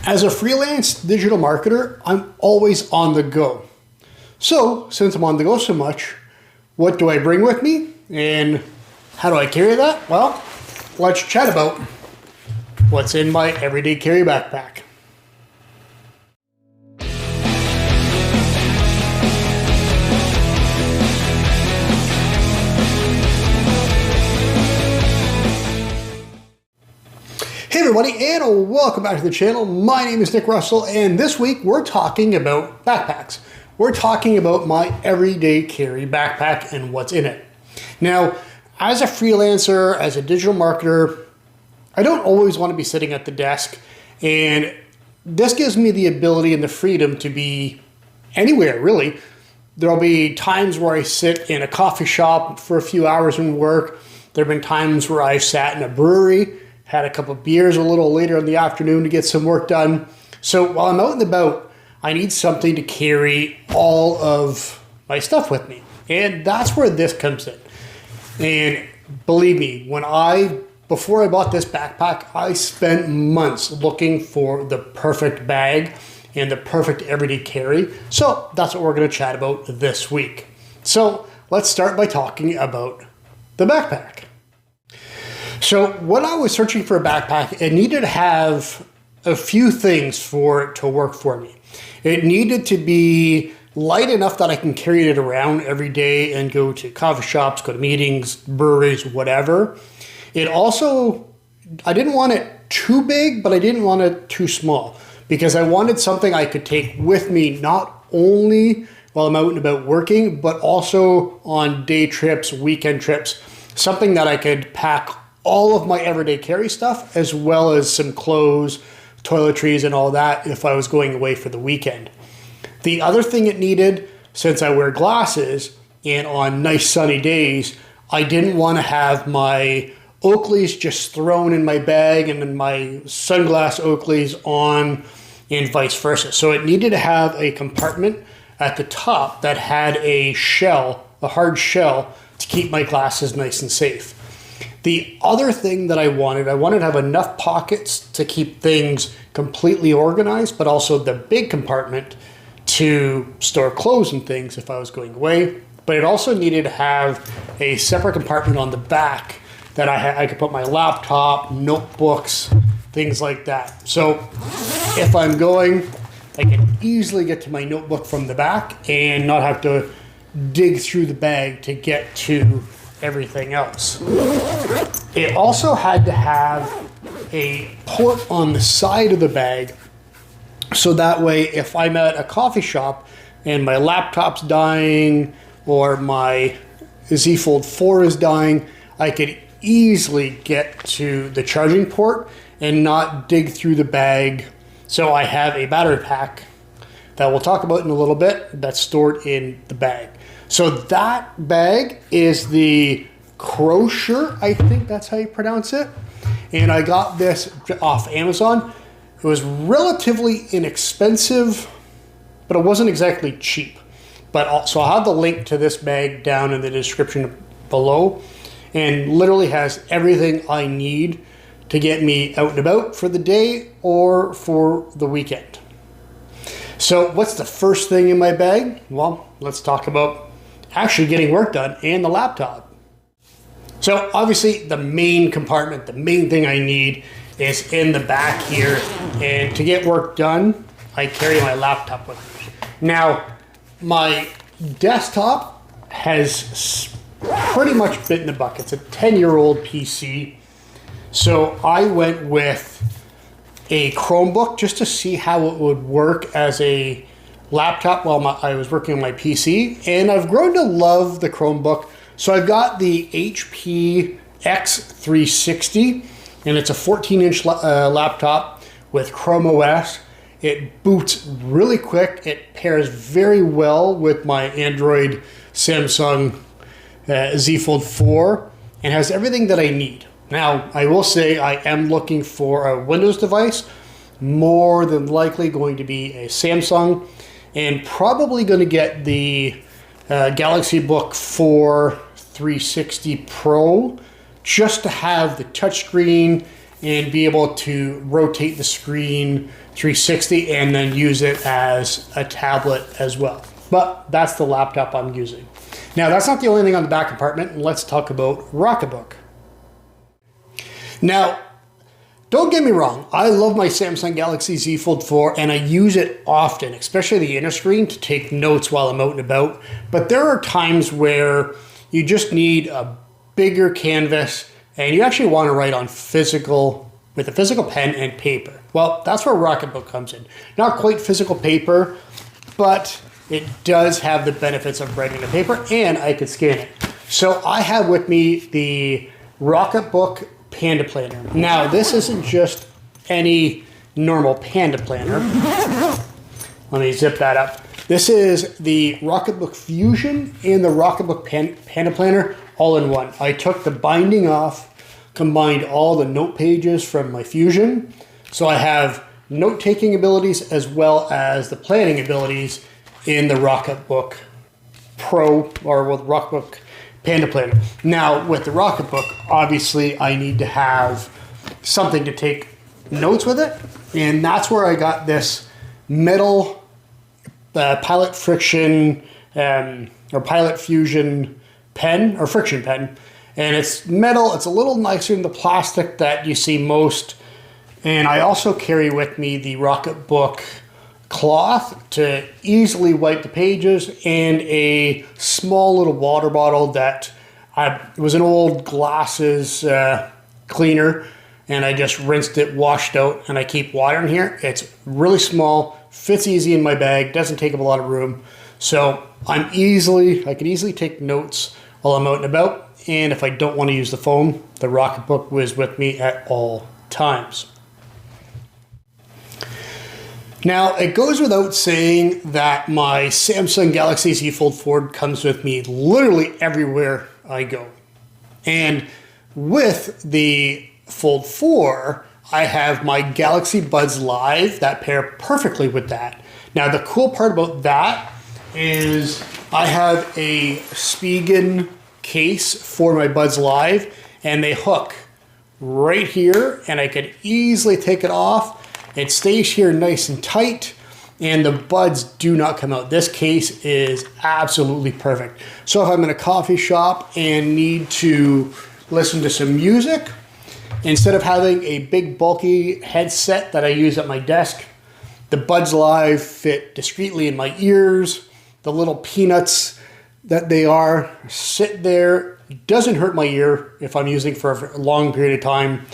As a freelance digital marketer, I'm always on the go. So since I'm on the go so much, what do I bring with me and how do I carry that? Well, let's chat about what's in my everyday carry backpack. Hey everybody, and welcome back to the channel. My name is Nick Russell, and this week we're talking about backpacks. We're talking about my everyday carry backpack and what's in it. Now, as a freelancer, as a digital marketer, I don't always want to be sitting at the desk, and this gives me the ability and the freedom to be anywhere, really. There'll be times where I sit in a coffee shop for a few hours and work. There have been times where I've sat in a brewery, had a couple of beers a little later in the afternoon to get some work done. So while I'm out and about, I need something to carry all of my stuff with me. And that's where this comes in. And believe me, before I bought this backpack, I spent months looking for the perfect bag and the perfect everyday carry. So that's what we're going to chat about this week. So let's start by talking about the backpack. So when I was searching for a backpack, it needed to have a few things for it to work for me. It needed to be light enough that I can carry it around every day and go to coffee shops, go to meetings, breweries, whatever. It also, I didn't want it too big, but I didn't want it too small because I wanted something I could take with me not only while I'm out and about working, but also on day trips, weekend trips, something that I could pack all of my everyday carry stuff, as well as some clothes, toiletries, and all that if I was going away for the weekend. The other thing it needed, since I wear glasses, and on nice sunny days, I didn't want to have my Oakleys just thrown in my bag and then my sunglass Oakleys on and vice versa. So it needed to have a compartment at the top that had a shell, a hard shell, to keep my glasses nice and safe. The other thing that I wanted to have enough pockets to keep things completely organized, but also the big compartment to store clothes and things if I was going away. But it also needed to have a separate compartment on the back that I could put my laptop, notebooks, things like that. So if I'm going, I can easily get to my notebook from the back and not have to dig through the bag to get to everything else. It also had to have a port on the side of the bag, so that way if I'm at a coffee shop and my laptop's dying or my Z Fold 4 is dying, I could easily get to the charging port and not dig through the bag. So I have a battery pack that we'll talk about in a little bit that's stored in the bag. So that bag is the KROSER, I think that's how you pronounce it. And I got this off Amazon. It was relatively inexpensive, but it wasn't exactly cheap. So I'll have the link to this bag down in the description below, and literally has everything I need to get me out and about for the day or for the weekend. So what's the first thing in my bag? Well, let's talk about actually getting work done and the laptop. So obviously the main compartment, the main thing I need is in the back here. And to get work done, I carry my laptop with me. Now, my desktop has pretty much bit in the bucket. It's a 10-year-old PC. So I went with a Chromebook just to see how it would work as a laptop while I was working on my PC, and I've grown to love the Chromebook. So I've got the HP X360, and it's a 14-inch laptop with Chrome OS. It boots really quick. It pairs very well with my Android Samsung Z Fold 4 and has everything that I need. Now, I will say I am looking for a Windows device, more than likely going to be a Samsung, and probably going to get the Galaxy Book 4 360 Pro just to have the touchscreen and be able to rotate the screen 360 and then use it as a tablet as well. But that's the laptop I'm using. Now, that's not the only thing on the back compartment. Let's talk about Rocketbook. Now, don't get me wrong, I love my Samsung Galaxy Z Fold 4 and I use it often, especially the inner screen, to take notes while I'm out and about. But there are times where you just need a bigger canvas and you actually want to write on with a physical pen and paper. Well, that's where Rocketbook comes in. Not quite physical paper, but it does have the benefits of writing on paper, and I could scan it. So I have with me the Rocketbook Panda Planner. Now, this isn't just any normal Panda planner. Let me zip that up. This is the Rocketbook Fusion and the Rocketbook Panda Planner all in one. I took the binding off, combined all the note pages from my Fusion. So I have note-taking abilities as well as the planning abilities in the Rocketbook Pro, or with Rocketbook Panda Planner. Now, with the Rocketbook, obviously I need to have something to take notes with it, and that's where I got this metal Pilot FriXion or Pilot Fusion pen, or friction pen. And it's metal, it's a little nicer than the plastic that you see most. And I also carry with me the Rocketbook cloth to easily wipe the pages, and a small little water bottle that it was an old glasses cleaner, and I just rinsed it, washed out, and I keep water in here. It's really small, fits easy in my bag, doesn't take up a lot of room. So I can easily take notes while I'm out and about. And if I don't want to use the phone, the Rocketbook was with me at all times. Now, it goes without saying that my Samsung Galaxy Z Fold 4 comes with me literally everywhere I go. And with the Fold 4, I have my Galaxy Buds Live that pair perfectly with that. Now, the cool part about that is I have a Spigen case for my Buds Live, and they hook right here, and I could easily take it off. It stays here nice and tight, and the buds do not come out. This case is absolutely perfect. So if I'm in a coffee shop and need to listen to some music, instead of having a big bulky headset that I use at my desk, the Buds Live fit discreetly in my ears. The little peanuts that they are sit there. It doesn't hurt my ear if I'm using for a long period of time,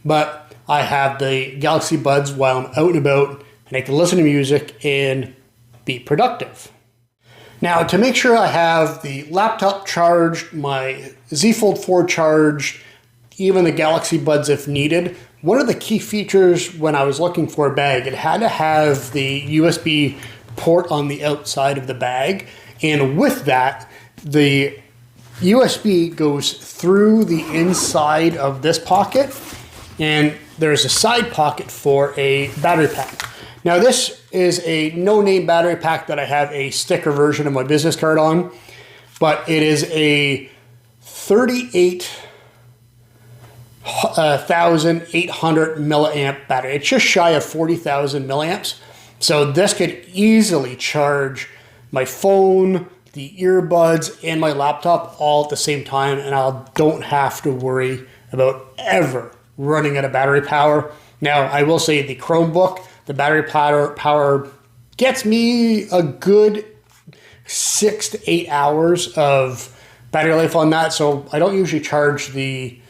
but I have the Galaxy Buds while I'm out and about, and I can listen to music and be productive. Now, to make sure I have the laptop charged, my Z Fold 4 charged, even the Galaxy Buds if needed, one of the key features when I was looking for a bag, it had to have the USB port on the outside of the bag. And with that, the USB goes through the inside of this pocket, and there's a side pocket for a battery pack. Now, this is a no-name battery pack that I have a sticker version of my business card on, but it is a 38,800 milliamp battery. It's just shy of 40,000 milliamps. So this could easily charge my phone, the earbuds, and my laptop all at the same time, and I don't have to worry about ever running out of battery power. Now, I will say the Chromebook, the battery power gets me a good 6 to 8 hours of battery life on that, so I don't usually charge the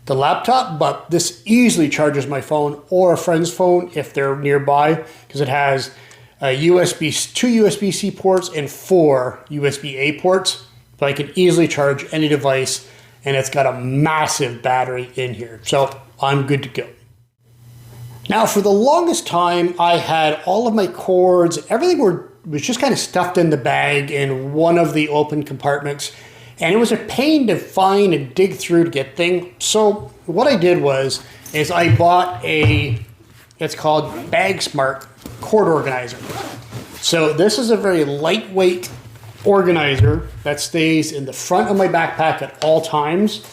laptop, but this easily charges my phone or a friend's phone if they're nearby, because it has two USB-C ports and 4 USB-A ports, so I can easily charge any device, and it's got a massive battery in here, so I'm good to go. Now, for the longest time, I had all of my cords, everything was just kind of stuffed in the bag in one of the open compartments, and it was a pain to find and dig through to get things. So what I did is I bought it's called BAGSMART cord organizer. So this is a very lightweight organizer that stays in the front of my backpack at all times.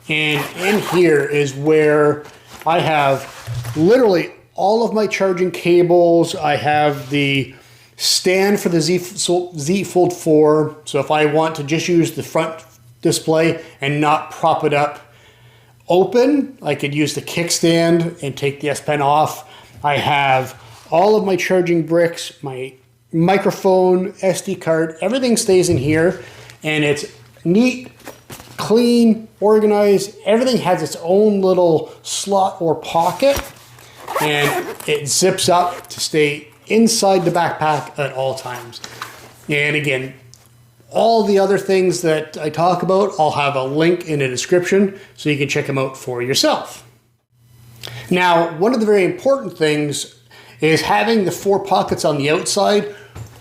And in here is where I have literally all of my charging cables. I have the stand for the Z Fold 4. So if I want to just use the front display and not prop it up open, I could use the kickstand and take the S Pen off. I have all of my charging bricks, my microphone, SD card, everything stays in here, and it's neat, clean, organized. Everything has its own little slot or pocket, and it zips up to stay inside the backpack at all times. And again, all the other things that I talk about, I'll have a link in the description so you can check them out for yourself. Now, one of the very important things is having the 4 pockets on the outside.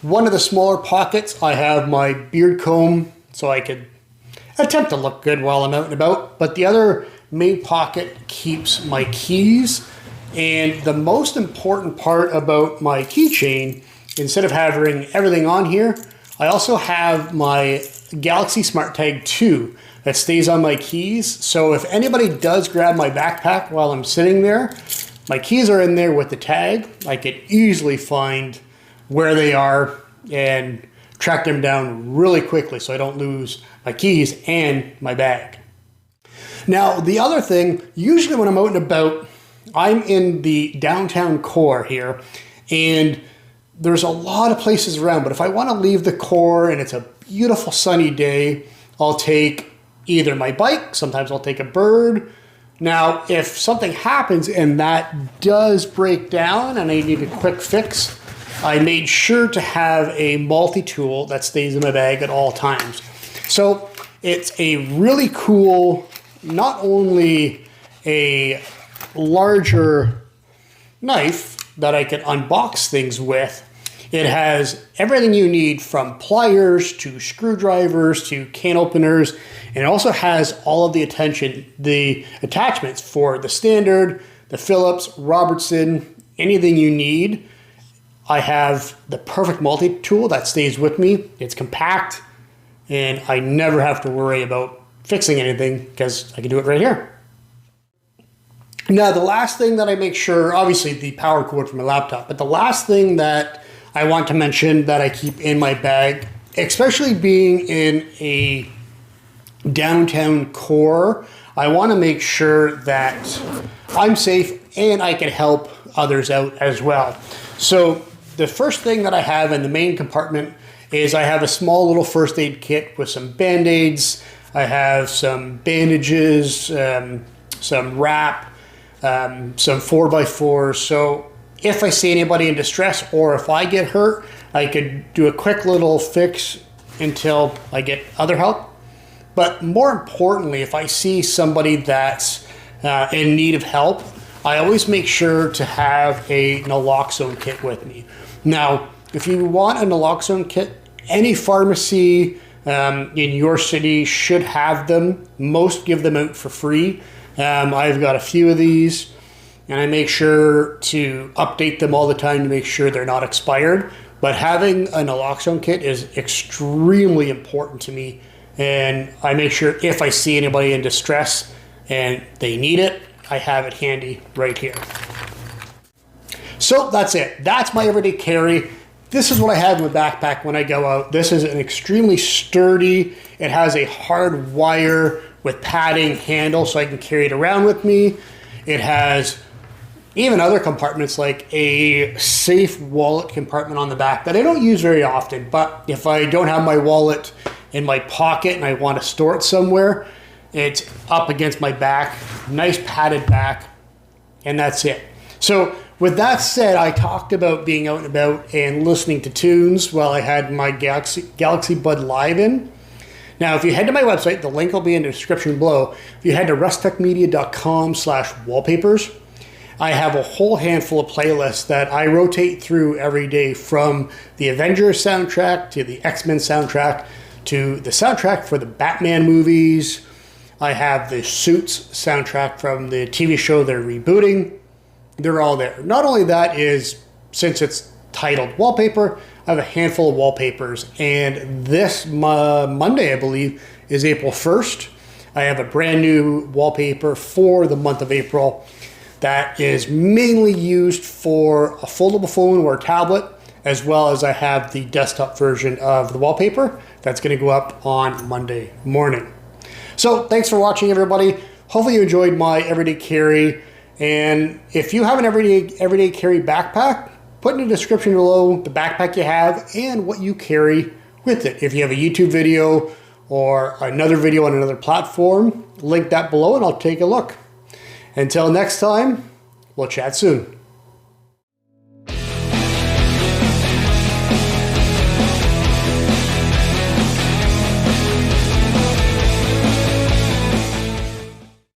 One of the smaller pockets, I have my beard comb so I could attempt to look good while I'm out and about, but the other main pocket keeps my keys. And the most important part about my keychain, instead of having everything on here, I also have my Galaxy Smart Tag 2 that stays on my keys. So if anybody does grab my backpack while I'm sitting there, my keys are in there with the tag. I could easily find where they are and track them down really quickly so I don't lose my keys and my bag. Now, the other thing, usually when I'm out and about, I'm in the downtown core here, and there's a lot of places around, but if I want to leave the core and it's a beautiful sunny day, I'll take either my bike, sometimes I'll take a bird. Now, if something happens and that does break down and I need a quick fix, I made sure to have a multi-tool that stays in my bag at all times. So it's a really cool, not only a larger knife that I can unbox things with, it has everything you need from pliers to screwdrivers to can openers, and it also has all of the attachments for the standard, the Phillips, Robertson, anything you need. I have the perfect multi-tool that stays with me. It's compact, and I never have to worry about fixing anything because I can do it right here. Now, the last thing that I make sure, obviously the power cord for my laptop, but the last thing that I want to mention that I keep in my bag, especially being in a downtown core, I want to make sure that I'm safe and I can help others out as well. So the first thing that I have in the main compartment is I have a small little first aid kit with some Band-Aids. I have some bandages, some wrap, some 4x4s. So if I see anybody in distress or if I get hurt, I could do a quick little fix until I get other help. But more importantly, if I see somebody that's in need of help, I always make sure to have a naloxone kit with me. Now, if you want a naloxone kit, any pharmacy in your city should have them. Most give them out for free. I've got a few of these, and I make sure to update them all the time to make sure they're not expired. But having a naloxone kit is extremely important to me, and I make sure if I see anybody in distress and they need it, I have it handy right here. So that's it. That's my everyday carry. This is what I have in my backpack when I go out. This is an extremely sturdy, it has a hard wire with padding handle so I can carry it around with me. It has even other compartments like a safe wallet compartment on the back that I don't use very often, but if I don't have my wallet in my pocket and I want to store it somewhere, it's up against my back, nice padded back, and that's it. So with that said, I talked about being out and about and listening to tunes while I had my Galaxy Bud Live in. Now, if you head to my website, the link will be in the description below. If you head to rustechmedia.com/wallpapers, I have a whole handful of playlists that I rotate through every day, from the Avengers soundtrack to the X-Men soundtrack to the soundtrack for the Batman movies. I have the Suits soundtrack from the TV show they're rebooting. They're all there. Not only that is, since it's titled wallpaper, I have a handful of wallpapers, and this Monday, I believe, is April 1st. I have a brand new wallpaper for the month of April that is mainly used for a foldable phone or tablet, as well as I have the desktop version of the wallpaper that's going to go up on Monday morning. So thanks for watching, everybody. Hopefully you enjoyed my everyday carry. And if you have an everyday carry backpack, put in the description below the backpack you have and what you carry with it. If you have a YouTube video or another video on another platform, link that below and I'll take a look. Until next time, we'll chat soon.